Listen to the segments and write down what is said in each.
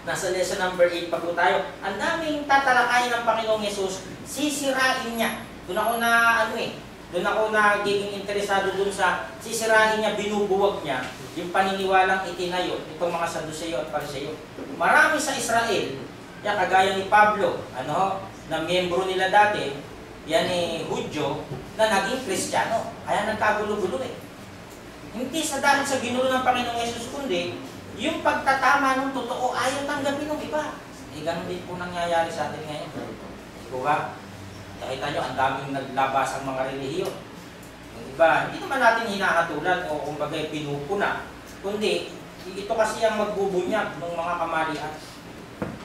Nasa lesson number 8 pa po tayo. Ang daming tatalakayin ng Panginoong Yesus, sisirain niya. Doon ako na, doon ako nagiging interesado doon sa sisirain niya, binubuwag niya, yung paniniwalang itinayo, itong mga Saduceo at Pariseo. Marami sa Israel, yan, kagaya ni Pablo, na miyembro nila dati, yan Hudyo, na naging Kristiyano. Kaya nagkagulo-gulo eh. Hindi sa dahil sa ginulo ng Panginoong Yesus, kundi yung pagtatama ng totoo ayaw tanggapin ng iba. Ganun din po nangyayari sa atin ngayon. Diba? Nakita nyo, ang daming naglabas ang mga relihiyon. Yung iba, hindi naman natin hinahatulan o kumbaga pinupuna. Kundi, ito kasi ang magbubunyag ng mga kamalian.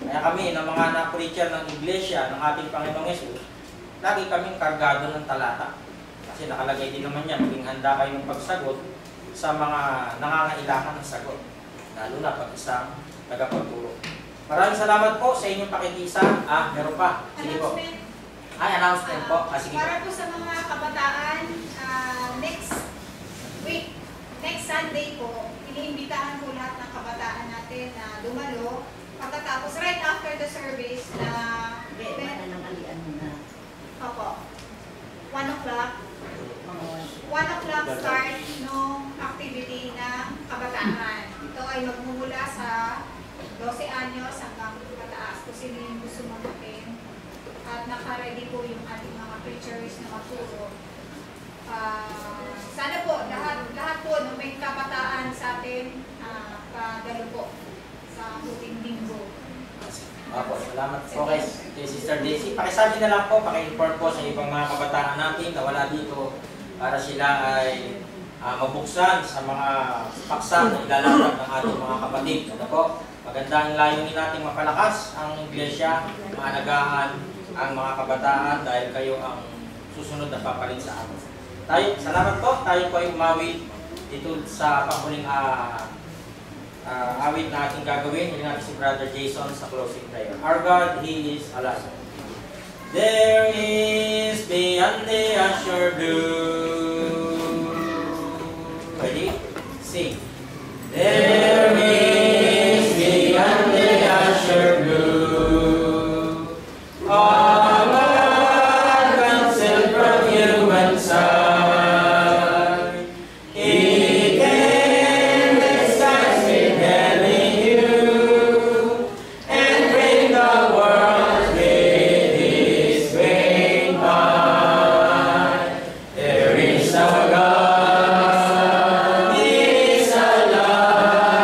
Kaya kami, ng mga na-preacher ng iglesia, ng ating Panginoong Yesus, lagi kaming kargado ng talata. Kasi nakalagay din naman yan, maging handa kayo ng pagsagot sa mga nangangailangan ng sagot. Lalo na pag isang tagapagturo. Maraming salamat po sa inyong pakikisa. Meron pa. Sige po. Announcement po. Sige para po. po sa mga kabataan, next week, next Sunday po, iniimbitahan po lahat ng kabataan natin na dumalo. Pagkatapos, right after the service na event, opo, 1 o'clock, 1 o'clock start nung activity ng kabataan. Ito ay magmumula sa 12 anyos hanggang pataas kung sino yung gusto mamutin. At naka-ready po yung ating mga preachers na magturo. Sana po, lahat po nung may kabataan sa atin, padalo po sa buting linggo. Opo, salamat po kay Sister Daisy. Pakisabi na lang po, paki-report po sa ibang mga kabataan natin na wala dito para sila ay mabuksan sa mga paksa na ilalapag ng ating mga kapatid. Ano po? Maganda ang layunin natin mapalakas ang iglesia, maalagaan ang mga kabataan dahil kayo ang susunod na papalit sa atin. Tayo, salamat po. Tayo po ay umawit dito sa panghuling awit na ating gagawin. Hindi natin si Brother Jason sa closing prayer. Our God, He is alive. There is beyond the azure blue. Ready? Sing. There is beyond the azure blue. All unconcealed from human sight. He came disguised in heavenly hue and bring the world with His great might. There is a God, He is alive.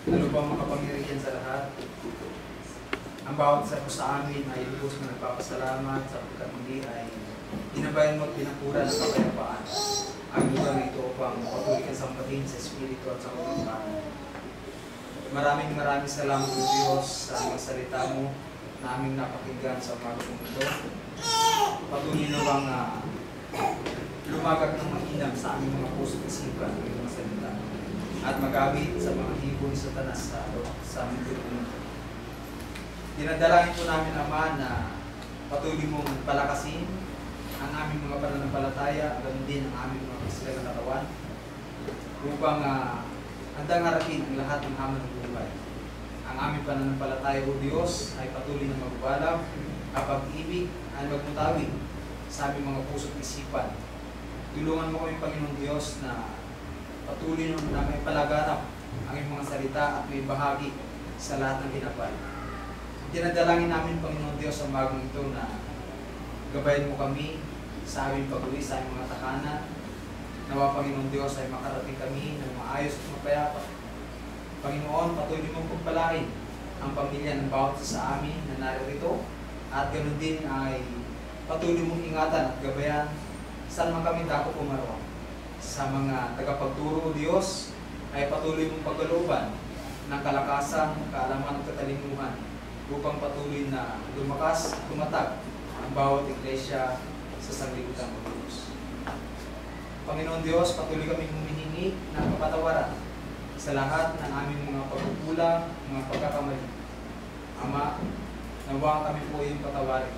Lalo pa makapangyarihan sa lahat. Ang bawat isa po sa amin ay lubos na nagpapasalamat sapagkat muli ay inabayan mo at pinakura ng kapayapaan ang lugar na ito upang patuloy kang sampatin sa Espiritu at sa kapayapaan. Maraming salamat po Diyos sa mga salita mo na aming napakinggan sa umaga pong ito. Patuloy na bang lumagak ng mainam sa aming mga puso at isipan ng mga salita at magamit sa mga hibon sa tanas sa aming mundo. Dinadalangin po namin, Ama, na patuloy mong palakasin ang aming mga pananampalataya, ganoon din ang aming mga kasilang na katawan, upang handang harapin ang lahat ng hamon ng buhay. Ang aming pananampalataya, O Diyos, ay patuloy na magbabalap, kapag ibig ay magmutawid sa aming mga puso at isipan. Tulungan mo kami, Panginoon Diyos, na patuloy na may palaganap ang iyong mga salita at may bahagi sa lahat ng ginapal. Dinadalangin namin, Panginoon Diyos, sa bagong ito na gabayan mo kami sa aming pag-uwi sa aming mga takanan. Nawa, Panginoon Diyos, ay makarating kami ng maayos at mapayapa. Panginoon, patuloy mong pagpalain ang pamilya ng bawat isa sa amin na narito at ganoon din ay patuloy mong ingatan at gabayan saan man kami dako pumarwa. Sa mga tagapagturo, Diyos, ay patuloy mong pagkalooban ng kalakasan, kaalaman at katalinuhan upang patuloy na lumakas at tumatag ang bawat iglesia sa sanglibutan ng Diyos. Panginoon Diyos, patuloy kaming humihingi ng kapatawaran sa lahat ng aming mga pagkukulang, mga pagkakamali. Ama, nawa kami po iyong patawarin.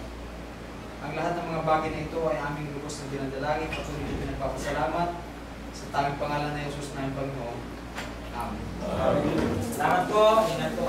Ang lahat ng mga bagay na ito ay aming lubos na dinadalangin, patuloy na pinagpapasalamat sa tanging pangalan na Jesus na Panginoon. Amen. Salamat po. Ingat po